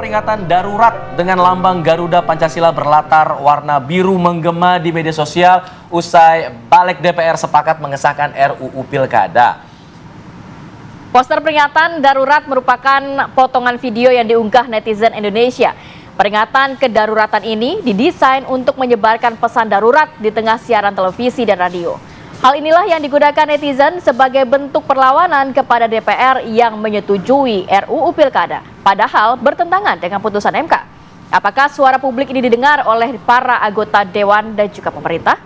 Peringatan darurat dengan lambang Garuda Pancasila berlatar warna biru menggema di media sosial usai Balik DPR sepakat mengesahkan RUU Pilkada. Poster peringatan darurat merupakan potongan video yang diunggah netizen Indonesia. Peringatan kedaruratan ini didesain untuk menyebarkan pesan darurat di tengah siaran televisi dan radio. Hal inilah yang digunakan netizen sebagai bentuk perlawanan kepada DPR yang menyetujui RUU Pilkada, padahal bertentangan dengan putusan MK. Apakah suara publik ini didengar oleh para anggota Dewan dan juga pemerintah?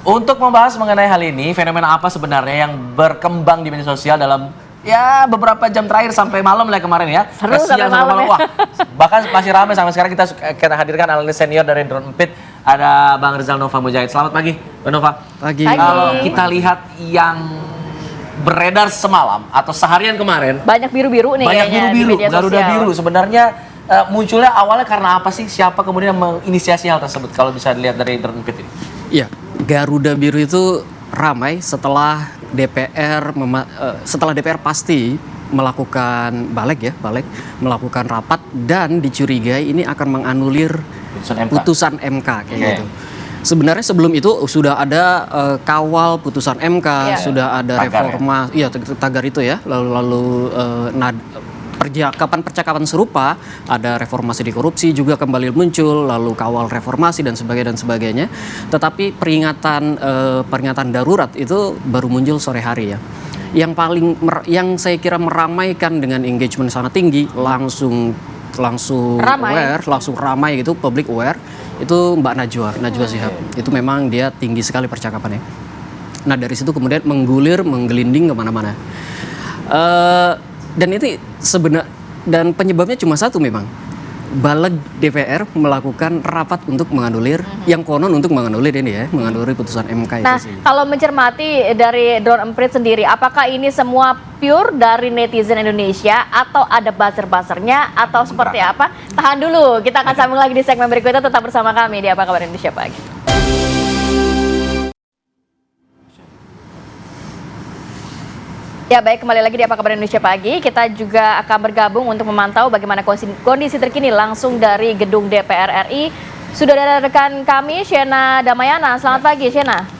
Untuk membahas mengenai hal ini, fenomena apa sebenarnya yang berkembang di media sosial dalam beberapa jam terakhir sampai malam lah kemarin ya. Seru sampai malam ya. Wah, bahkan masih ramai sampai sekarang. Kita hadirkan analis senior dari Drone Empit, ada Bang Rizal Nova Mujahid. Selamat pagi, Bang Nova. Pagi. Kalau kita lihat yang beredar semalam atau seharian kemarin, Banyak biru-biru nih banyak kayaknya biru-biru, di media Garuda sosial. biru. Sebenarnya munculnya awalnya karena apa sih? Siapa kemudian yang menginisiasi hal tersebut kalau bisa dilihat dari Drone Empit ini? Iya, Garuda biru itu ramai setelah DPR pasti melakukan balik melakukan rapat dan dicurigai ini akan menganulir putusan MK kayak gitu. Sebenarnya sebelum itu sudah ada kawal putusan MK, sudah ada reforma, tagar itu ya, lalu percakapan serupa, ada reformasi di korupsi juga kembali muncul, lalu kawal reformasi dan sebagainya. Tetapi peringatan darurat itu baru muncul sore hari ya. Yang saya kira meramaikan dengan engagement sangat tinggi, langsung ramai gitu, public aware, itu Mbak Najwa Shihab. Itu memang dia tinggi sekali percakapannya. Nah dari situ kemudian menggelinding kemana-mana. Dan itu dan penyebabnya cuma satu memang. Balik DPR melakukan rapat untuk menganulir yang konon untuk menganulir putusan MK Nah, itu sih. kalau mencermati dari Drone Emprit sendiri, apakah ini semua pure dari netizen Indonesia atau ada buzzer-buzzernya atau seperti apa? Tahan dulu, kita akan sambung lagi di segmen berikutnya. Tetap bersama kami di Apa Kabar Indonesia Pagi. Ya baik, kembali lagi di Apa Kabar Indonesia Pagi. Kita juga akan bergabung untuk memantau bagaimana kondisi terkini langsung dari gedung DPR RI. Sudah ada rekan kami, Shena Damayana. Selamat pagi, Shena.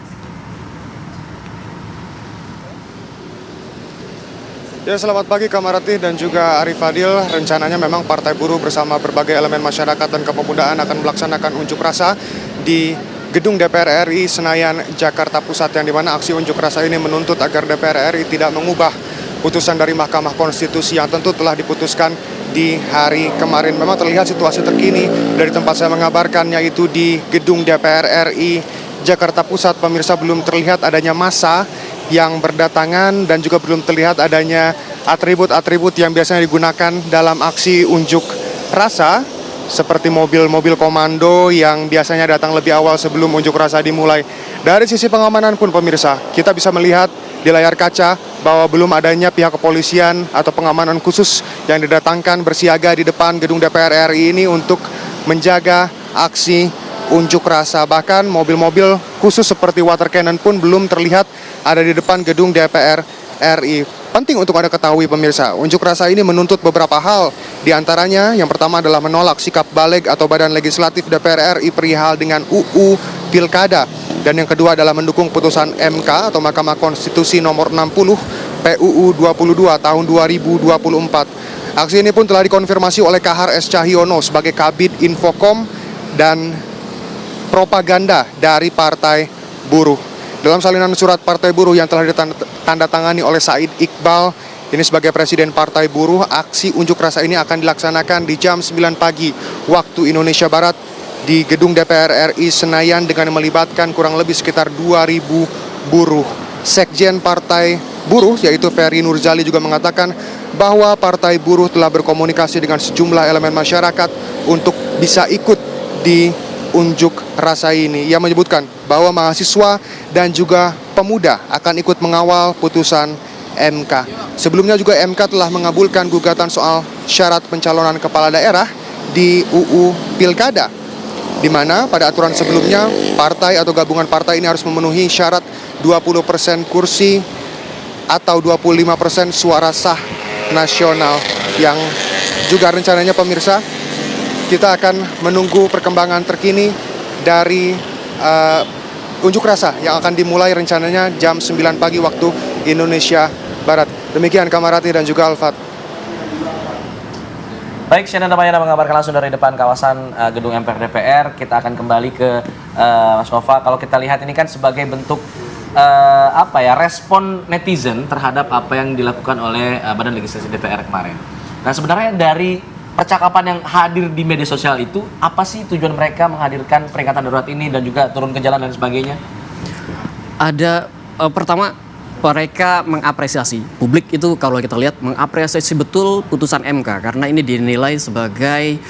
Ya, selamat pagi Kamarati dan juga Arif Fadil. Rencananya memang Partai Buruh bersama berbagai elemen masyarakat dan kepemudaan akan melaksanakan unjuk rasa di Gedung DPR RI Senayan, Jakarta Pusat, yang dimana aksi unjuk rasa ini menuntut agar DPR RI tidak mengubah putusan dari Mahkamah Konstitusi yang tentu telah diputuskan di hari kemarin. Memang terlihat situasi terkini dari tempat saya mengabarkan, yaitu di Gedung DPR RI Jakarta Pusat. Pemirsa, belum terlihat adanya massa yang berdatangan dan juga belum terlihat adanya atribut-atribut yang biasanya digunakan dalam aksi unjuk rasa, seperti mobil-mobil komando yang biasanya datang lebih awal sebelum unjuk rasa dimulai. Dari sisi pengamanan pun pemirsa, kita bisa melihat di layar kaca bahwa belum adanya pihak kepolisian atau pengamanan khusus yang didatangkan bersiaga di depan gedung DPR RI ini untuk menjaga aksi unjuk rasa. Bahkan mobil-mobil khusus seperti water cannon pun belum terlihat ada di depan gedung DPR RI. Penting untuk Anda ketahui pemirsa, unjuk rasa ini menuntut beberapa hal. Di antaranya, yang pertama adalah menolak sikap Balik atau Badan Legislatif DPR RI perihal dengan UU Pilkada. Dan yang kedua adalah mendukung putusan MK atau Mahkamah Konstitusi nomor 60 PUU 22 tahun 2024. Aksi ini pun telah dikonfirmasi oleh Kahar S. Cahyono sebagai Kabid Infokom dan Propaganda dari Partai Buruh. Dalam salinan surat Partai Buruh yang telah ditandatangani oleh Said Iqbal, ini sebagai Presiden Partai Buruh, aksi unjuk rasa ini akan dilaksanakan di jam 9 pagi waktu Indonesia Barat di Gedung DPR RI Senayan dengan melibatkan kurang lebih sekitar 2.000 buruh. Sekjen Partai Buruh yaitu Ferry Nurzali juga mengatakan bahwa Partai Buruh telah berkomunikasi dengan sejumlah elemen masyarakat untuk bisa ikut di unjuk rasa ini. Ia menyebutkan bahwa mahasiswa dan juga pemuda akan ikut mengawal putusan MK. Sebelumnya juga MK telah mengabulkan gugatan soal syarat pencalonan kepala daerah di UU Pilkada, di mana pada aturan sebelumnya partai atau gabungan partai ini harus memenuhi syarat 20% kursi atau 25% suara sah nasional yang juga rencananya pemirsa kita akan menunggu perkembangan terkini dari unjuk rasa yang akan dimulai rencananya jam 9 pagi waktu Indonesia Barat. Demikian Kamarati dan juga Alfat. Baik, Shannon Damayana mengabarkan langsung dari depan kawasan gedung MPR DPR. Kita akan kembali ke Mas Nova. Kalau kita lihat ini kan sebagai bentuk respon netizen terhadap apa yang dilakukan oleh Badan Legislasi DPR kemarin. Nah, sebenarnya dari percakapan yang hadir di media sosial itu, apa sih tujuan mereka menghadirkan peringatan darurat ini dan juga turun ke jalan dan sebagainya? Ada pertama, mereka mengapresiasi, publik itu kalau kita lihat mengapresiasi betul putusan MK karena ini dinilai sebagai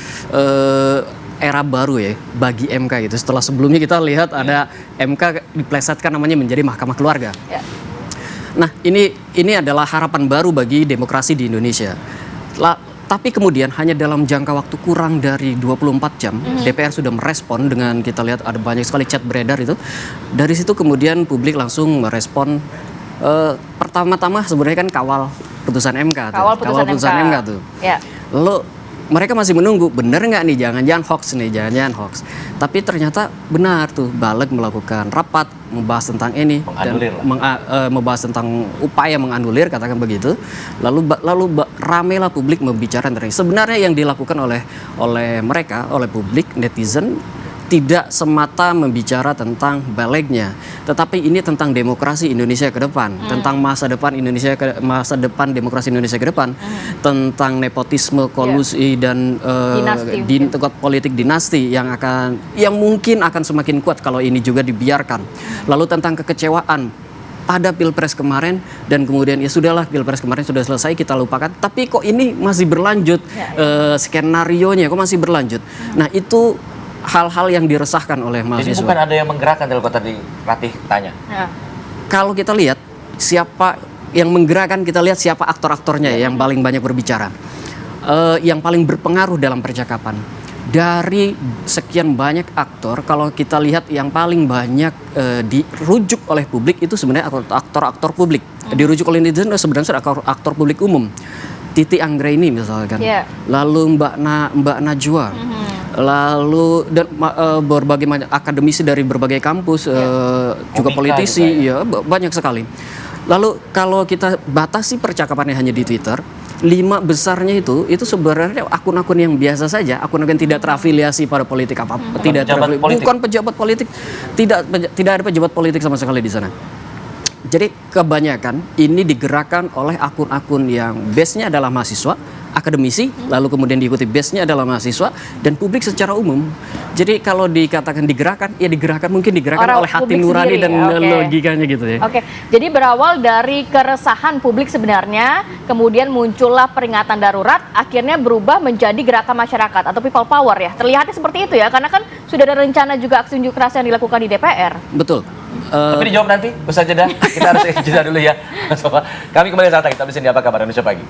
era baru ya bagi MK gitu. Setelah sebelumnya kita lihat ada MK diplesetkan namanya menjadi Mahkamah Keluarga. Ya. Nah, ini adalah harapan baru bagi demokrasi di Indonesia. Tapi kemudian hanya dalam jangka waktu kurang dari 24 jam DPR sudah merespon dengan kita lihat ada banyak sekali chat beredar itu. Dari situ kemudian publik langsung merespon. Pertama-tama sebenarnya kan kawal putusan MK tuh. Kawal putusan MK tuh. Ya. Lalu mereka masih menunggu, bener nggak nih, jangan-jangan hoax nih, jangan-jangan hoax. Tapi ternyata benar tuh, Balik melakukan rapat membahas tentang ini membahas tentang upaya menganulir, katakan begitu. Lalu ramailah publik membicarakan tentang ini. Sebenarnya yang dilakukan oleh mereka, oleh publik, netizen, tidak semata membicara tentang balegnya, tetapi ini tentang demokrasi Indonesia ke depan, tentang masa depan demokrasi Indonesia ke depan, tentang nepotisme, kolusi dan politik dinasti yang mungkin akan semakin kuat kalau ini juga dibiarkan. Lalu tentang kekecewaan pada Pilpres kemarin dan kemudian ya sudahlah, Pilpres kemarin sudah selesai, kita lupakan, tapi kok ini masih berlanjut, skenarionya kok masih berlanjut. Nah, itu hal-hal yang diresahkan oleh mahasiswa. Jadi bukan ada yang menggerakkan kalau tadi Ratih tanya. Ya. Kalau kita lihat siapa yang menggerakkan, kita lihat siapa aktor-aktornya yang paling banyak berbicara, yang paling berpengaruh dalam percakapan. Dari sekian banyak aktor, kalau kita lihat yang paling banyak dirujuk oleh publik itu sebenarnya aktor-aktor publik. Dirujuk oleh netizen sebenarnya aktor publik umum. Titi Anggraini misalkan, lalu Mbak Najwa, lalu dan berbagai macam akademisi dari berbagai kampus, juga politisi, ya banyak sekali. Lalu kalau kita batasi percakapannya hanya di Twitter, 5 besarnya itu sebenarnya akun-akun yang biasa saja, akun-akun yang tidak terafiliasi pada politik apapun, bukan pejabat politik, tidak ada pejabat politik sama sekali di sana. Jadi kebanyakan ini digerakkan oleh akun-akun yang base-nya adalah mahasiswa, akademisi, lalu kemudian diikuti base-nya adalah mahasiswa dan publik secara umum. Jadi kalau dikatakan digerakkan, ya mungkin digerakkan oleh hati nurani dan logikanya gitu ya. Oke, jadi berawal dari keresahan publik sebenarnya, kemudian muncullah peringatan darurat, akhirnya berubah menjadi gerakan masyarakat atau people power ya. Terlihatnya seperti itu ya, karena kan sudah ada rencana juga aksi unjuk rasa yang dilakukan di DPR. Betul. Tapi dijawab nanti, usai jeda. Kita harus jeda dulu ya, Mas Nova. Kami kembali saat lagi, tapi di Apa Kabar Indonesia Pagi.